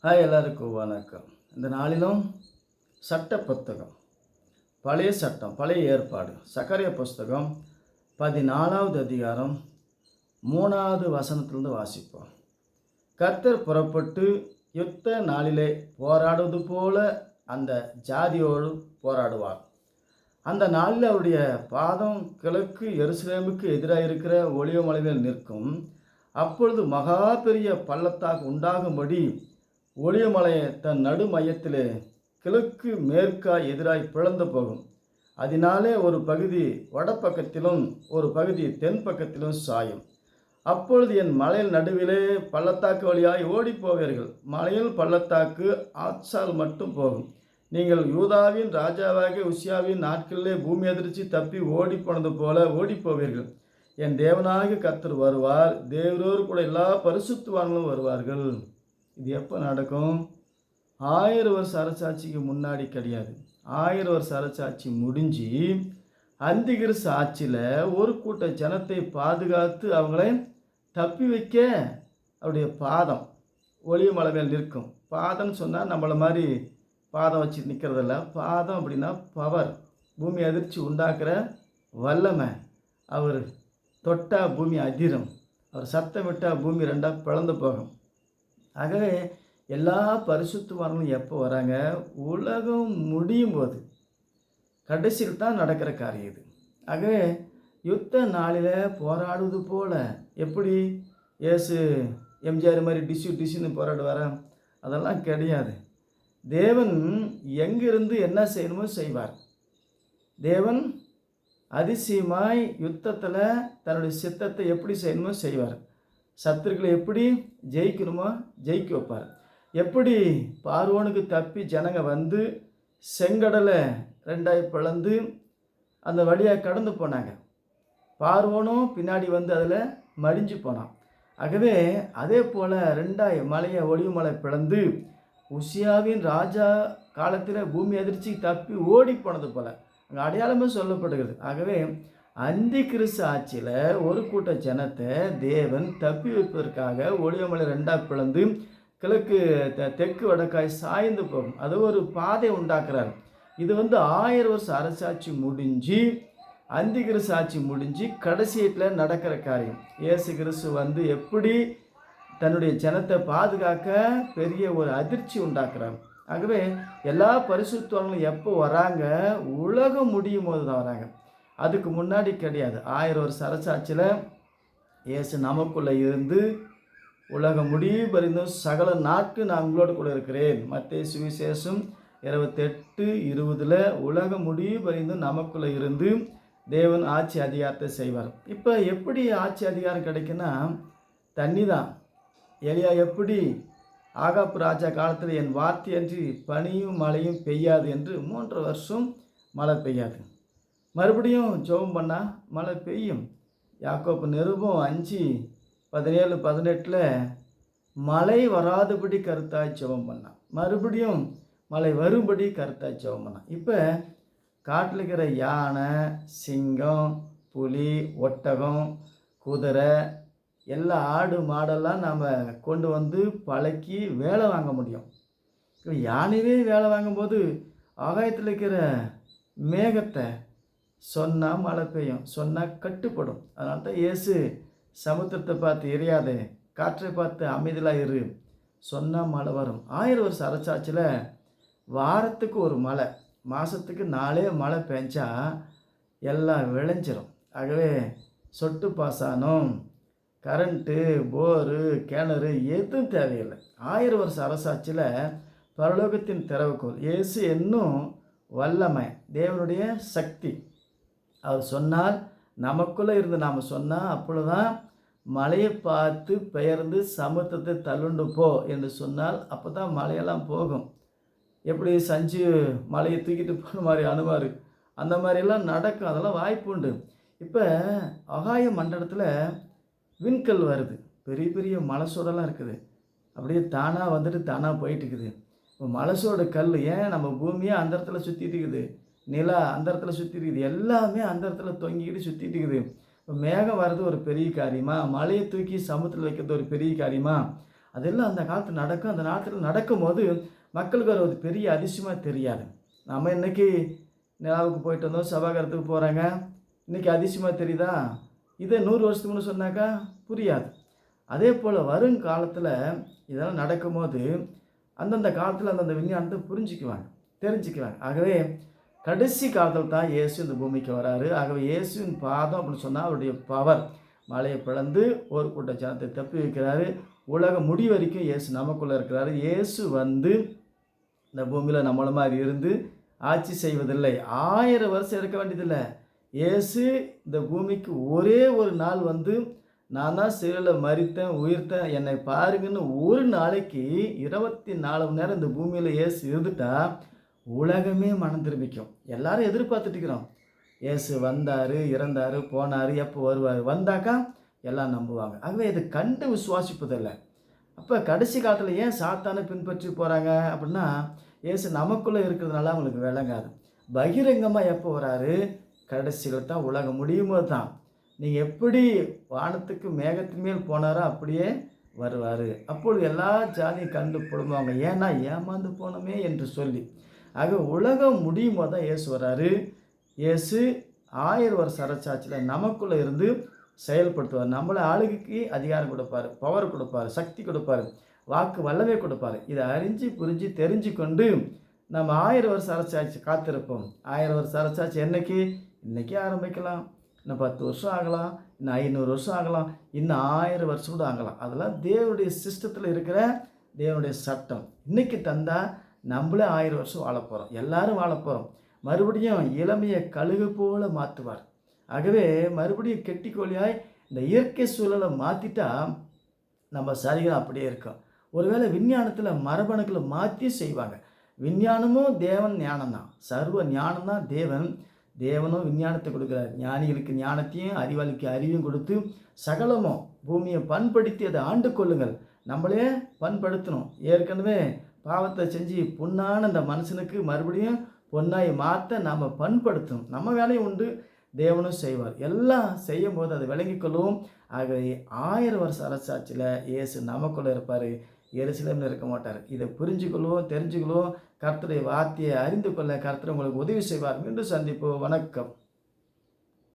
எல்லாருக்கும் வணக்கம். இந்த நாளிலும் சட்ட புத்தகம், பழைய சட்டம், பழைய ஏற்பாடு, சகரியா புஸ்தகம் 14வது அதிகாரம் 3வது வசனத்திலிருந்து வாசிப்போம். கர்த்தர் புறப்பட்டு யுத்த நாளிலே போராடுவது போல அந்த ஜாதியோடு போராடுவார். அந்த நாளில் அவருடைய பாதம் கிழக்கு எருசலேமுக்கு எதிராக இருக்கிற ஒலிவ மலையில் நிற்கும். அப்பொழுது மகா பெரிய பள்ளத்தாக்கு உண்டாகும்படி ஒளியமலை தன் நடு மையத்திலே கிழக்கு மேற்காய் எதிராய் பிளந்து போகும். அதனாலே ஒரு பகுதி வடப்பக்கத்திலும் ஒரு பகுதி தென் பக்கத்திலும் சாயும். அப்பொழுது என் மலையில் நடுவிலே பள்ளத்தாக்கு வழியாய் ஓடி போவீர்கள். மலையில் பள்ளத்தாக்கு ஆத்சால் மட்டும் போகும். நீங்கள் யூதாவின் ராஜாவாகிய உசியாவின் நாட்களிலே பூமி அதிர்ச்சி தப்பி ஓடி போனது போல ஓடி போவீர்கள். என் தேவனாகிய கர்த்தர் வருவார். தேவரோடு கூட எல்லா பரிசுத்தவான்களும் வருவார்கள். இது எப்போ நடக்கும்? 1000 வருஷ அரசாட்சிக்கு முன்னாடி கிடையாது. 1000 வருஷ அரசாட்சி முடிஞ்சு அந்திகிறிஸ்து ஆட்சியில் ஒரு கூட்ட ஜனத்தை பாதுகாத்து அவங்களை தப்பி வைக்க அவருடைய பாதம் ஒளிவு மலை மேல் நிற்கும். பாதம்னு சொன்னால் நம்மளை மாதிரி பாதம் வச்சு நிற்கிறதில்ல. பாதம் அப்படின்னா பவர், பூமி அதிர்ச்சி உண்டாக்குற வல்லமை. அவர் தொட்டால் பூமி அதிரும், அவர் சத்தம் விட்டால் பூமி ரெண்டாக பிளந்து போகும். ஆகவே எல்லா பரிசுத்தவான்களும் எப்போ வராங்க? உலகம் முடியும் போது, கடைசியில் தான் நடக்கிற காரியம் இது. ஆகவே யுத்த நாளில் போராடுவது போல, எப்படி இயேசு எம்ஜிஆர் மாதிரி டிஷ்யூன்னு போராடுவாரா? அதெல்லாம் கிடையாது. தேவன் எங்கிருந்து என்ன செய்யணுமோ செய்வார். தேவன் அதிசயமாய் யுத்தத்தில் தன்னுடைய சித்தத்தை எப்படி செய்யணுமோ செய்வார். சத்துருக்களை எப்படி ஜெயிக்கணுமோ ஜெயிக்க வைப்பார். எப்படி பார்வோனுக்கு தப்பி ஜனங்க வந்து செங்கடலை ரெண்டாய் பிளந்து அந்த வழியாக கடந்து போனாங்க. பார்வோனும் பின்னாடி வந்து அதில் மடிஞ்சு போனான். ஆகவே அதே போல் ரெண்டாய் மலையை ஒளிவு மலை பிளந்து உசியாவின் ராஜா காலத்தில் பூமி அதிர்ச்சி தப்பி ஓடி போனது போல் அங்கே அடையாளமே சொல்லப்படுகிறது. ஆகவே அந்தி கிறிஸ்து ஆட்சியில் ஒரு கூட்ட ஜனத்தை தேவன் தப்பி வைப்பதற்காக ஒளிவமலை ரெண்டாக பிளந்து கிழக்கு தெற்கு வடக்காய் சாய்ந்து போகும். அது ஒரு பாதை உண்டாக்குறார். இது 1000 வருஷம் அரசாட்சி முடிஞ்சு அந்தி கிறிஸ்து ஆட்சி முடிஞ்சு கடைசியில் நடக்கிற காரியம். இயேசு கிறிஸ்து எப்படி தன்னுடைய ஜனத்தை பாதுகாக்க பெரிய ஒரு அதிர்ச்சி உண்டாக்குறார். ஆகவே எல்லா பரிசுத்தவங்களும் எப்போ வராங்க? உலகம் முடியும் போது தான் வராங்க. அதுக்கு முன்னாடி கிடையாது. 1000 வருஷம் அரசாட்சியில் இயேசு நமக்குள்ளே இருந்து உலகம் முடிவு பரிந்தும் சகல நாட்கு நான் உங்களோடு கூட இருக்கிறேன். மத்தேயு சுவிசேஷம் 28:20 உலகம் முடிவு பரிந்தும் நமக்குள்ளே இருந்து தேவன் ஆட்சி அதிகாரத்தை செய்வார். இப்போ எப்படி ஆட்சி அதிகாரம் கிடைக்குன்னா, தண்ணி தான். எலியா எப்படி ஆகாப்பு ராஜா காலத்தில் என் வார்த்தையன்றி பனியும் மழையும் பெய்யாது என்று 3 வருஷம் மழை பெய்யாது. மறுபடியும் ஜெபம் பண்ணால் மழை பெய்யும். யாக்கோப்பு நிருபம் 5:17-18 மழை வராதபடி கருத்தாய் ஜெபம் பண்ணான். மறுபடியும் மழை வரும்படி கருத்தாய் ஜெபம் பண்ணான். இப்போ காட்டில் இருக்கிற யானை, சிங்கம், புலி, ஒட்டகம், குதிரை, எல்லா ஆடு மாடெல்லாம் நாம் கொண்டு வந்து பழக்கி வேலை வாங்க முடியும். இப்போ யானையே வேலை வாங்கும்போது ஆகாயத்தில் இருக்கிற மேகத்தை சொன்னால் மழை பெய்யும், சொன்னால் கட்டுப்படும். அதனால தான் இயேசு சமுத்திரத்தை பார்த்து எரியாதே, காற்றை பார்த்து அமைதியாக இரு, சொன்னால் மழை வரும். 1000 வருஷம் அரசாட்சியில் வாரத்துக்கு ஒரு மழை, மாதத்துக்கு 4 மழை பெஞ்சா எல்லாம் விளைஞ்சிரும். ஆகவே சொட்டு பாசனம், கரண்ட்டு, போரு, கிணறு எதுவும் தேவையில்லை. 1000 வருஷம் அரசாட்சியில் பரலோகத்தின் திறவுகோல் இயேசு என்னும் வல்லமை, தேவனுடைய சக்தி. அவர் சொன்னால் நமக்குள்ளே இருந்து நாம் சொன்னால் அப்பொழுதுதான் மழையை பார்த்து பெயர்ந்து சமுத்திரத்தை தள்ளுண்டு போ என்று சொன்னால் அப்போ தான் மழையெல்லாம் போகும். எப்படி சஞ்சு மலையை தூக்கிட்டு போன மாதிரி அனுமார், அந்த மாதிரியெல்லாம் நடக்கும். அதெல்லாம் வாய்ப்பு உண்டு. இப்போ ஆகாய மண்டலத்தில் விண்கல் வருது, பெரிய பெரிய மலசோடெல்லாம் இருக்குது. அப்படியே தானாக வந்துட்டு தானாக போயிட்டு இருக்குது. இப்போ மலசோட கல் ஏன் நம்ம பூமியை அந்த இடத்துல சுற்றிட்டு இருக்குது, நிலா அந்த இடத்துல சுற்றிட்டு இருக்குது, எல்லாமே அந்த இடத்துல தொங்கிக்கிட்டு சுற்றிட்டு இருக்குது. இப்போ மேகம் வர்றது ஒரு பெரிய காரியமா? மலையை தூக்கி சமுத்திரத்தில் வைக்கிறது ஒரு பெரிய காரியமா? அதெல்லாம் அந்த காலத்தில் நடக்கும். அந்த நாட்டில் நடக்கும்போது மக்களுக்கு அது ஒரு பெரிய அதிசயமாக தெரியாது. நம்ம இன்றைக்கி நிலாவுக்கு போயிட்டு வந்தோம், செவ்வாய்க்கிரகத்துக்கு போகிறாங்க, இன்றைக்கி அதிசயமாக தெரியுதா? இதே 100 வருஷத்துக்கு முன்னே சொன்னாக்கா புரியாது. அதே போல் வருங்காலத்தில் இதெல்லாம் நடக்கும்போது அந்தந்த காலத்தில் அந்தந்த விஞ்ஞானத்தை புரிஞ்சுக்குவாங்க, தெரிஞ்சுக்குவாங்க. ஆகவே கடைசி காலத்தில் தான் இயேசு இந்த பூமிக்கு வராரு. ஆகவே இயேசுவின் பாதம் அப்படின்னு சொன்னால் அவருடைய பவர். மலையை பிளந்து ஒரு கூட்ட ஜனத்தை தப்பி வைக்கிறாரு. உலகம் முடிவு வரைக்கும் இயேசு நமக்குள்ளே இருக்கிறாரு. இயேசு வந்து இந்த பூமியில் நம்மள மாதிரி இருந்து ஆட்சி செய்வதில்லை. 1000 வருஷம் எடுக்க வேண்டியதில்லை. இயேசு இந்த பூமிக்கு ஒரே ஒரு நாள் வந்து நான் தான் சிலுவையில் மரித்தேன், உயிர்த்தேன், என்னை பாருங்கன்னு ஒரு நாளைக்கு 24 மணி நேரம் இந்த பூமியில் இயேசு இருந்துட்டா உலகமே மனம் திரும்பிக்கும். எல்லாரும் எதிர்பார்த்துட்டு இருக்கிறோம். இயேசு வந்தார், இறந்தார், போனார், எப்போ வருவார், வந்தாக்கா எல்லாம் நம்புவாங்க. ஆகவே இதை கண்டு விசுவாசிப்பதில்லை. அப்போ கடைசி காலத்தில் ஏன் சாத்தானை பின்பற்றி போகிறாங்க அப்படின்னா, இயேசு நமக்குள்ளே இருக்கிறதுனால அவங்களுக்கு விளங்காது. பகிரங்கமாக எப்போ வராரு? கடைசியில் தான், உலகம் முடியும் போது தான். நீங்கள் எப்படி வானத்துக்கு மேகத்தின் மேல் போனாரோ அப்படியே வருவார். அப்பொழுது எல்லா ஜாதியும் கண்டு புலம்புவாங்க, ஏன்னா ஏமாந்து போனோமே என்று சொல்லி. ஆக உலகம் முடியும் போது தான் இயேசு வராரு. இயேசு 1000 வருஷ அரசாட்சியில் நமக்குள்ளே இருந்து செயல்படுத்துவார். நம்மளை ஆளுகைக்கு அதிகாரம் கொடுப்பார், பவர் கொடுப்பார், சக்தி கொடுப்பார், வாக்கு வல்லமை கொடுப்பார். இதை அறிஞ்சு புரிஞ்சு தெரிஞ்சு கொண்டு நம்ம 1000 வருஷ அரசாட்சி காத்திருப்போம். 1000 வருஷ அரசாட்சி என்னைக்கு? இன்றைக்கே ஆரம்பிக்கலாம். இன்னும் 10 வருஷம் ஆகலாம், இன்னும் 500 வருஷம் ஆகலாம், இன்னும் 1000 வருஷம் கூட ஆகலாம். அதெல்லாம் தேவனுடைய சிஸ்டத்தில் இருக்கிற தேவனுடைய சட்டம். இன்றைக்கி தந்தால் நம்மளே 1000 வருஷம் வாழ போகிறோம், எல்லாரும் வாழ போகிறோம். மறுபடியும் இளமையை கழுகு போல மாற்றுவார். ஆகவே மறுபடியும் கெட்டிக்கோழியாய் இந்த இயற்கை சூழலை மாற்றிட்டா நம்ம சரிகள் அப்படியே இருக்கும். ஒருவேளை விஞ்ஞானத்தில் மரபணுக்களை மாற்றி செய்வாங்க. விஞ்ஞானமும் தேவன் ஞானம் தான், சர்வ ஞானம் தான் தேவன். தேவனும் விஞ்ஞானத்தை கொடுக்குறார். ஞானிகளுக்கு ஞானத்தையும் அறிவாளிக்கு அறிவையும் கொடுத்து சகலமும் பூமியை பண்படுத்தி அதை ஆண்டு கொள்ளுங்கள். நம்மளே பண்படுத்தணும். ஏற்கனவே பாவத்தை செஞ்சு பொன்னான அந்த மனுஷனுக்கு மறுபடியும் பொன்னாய் மாற்ற நாம் பண்படுத்தணும். நம்ம வேலையும் உண்டு, தேவனும் செய்வார். எல்லாம் செய்யும் போது அதை விளங்கிக் கொள்வோம். ஆகவே 1000 வருஷ அரசாட்சியில் இயேசு நமக்குள்ளே இருப்பார், எருசலேமில் இருக்க மாட்டார். இதை புரிஞ்சுக்கொள்வோம், தெரிஞ்சுக்கொள்வோம். கர்த்தருடைய வார்த்தையை அறிந்து கொள்ள கர்த்தர் உங்களுக்கு உதவி செய்வார். மீண்டும் சந்திப்போம். வணக்கம்.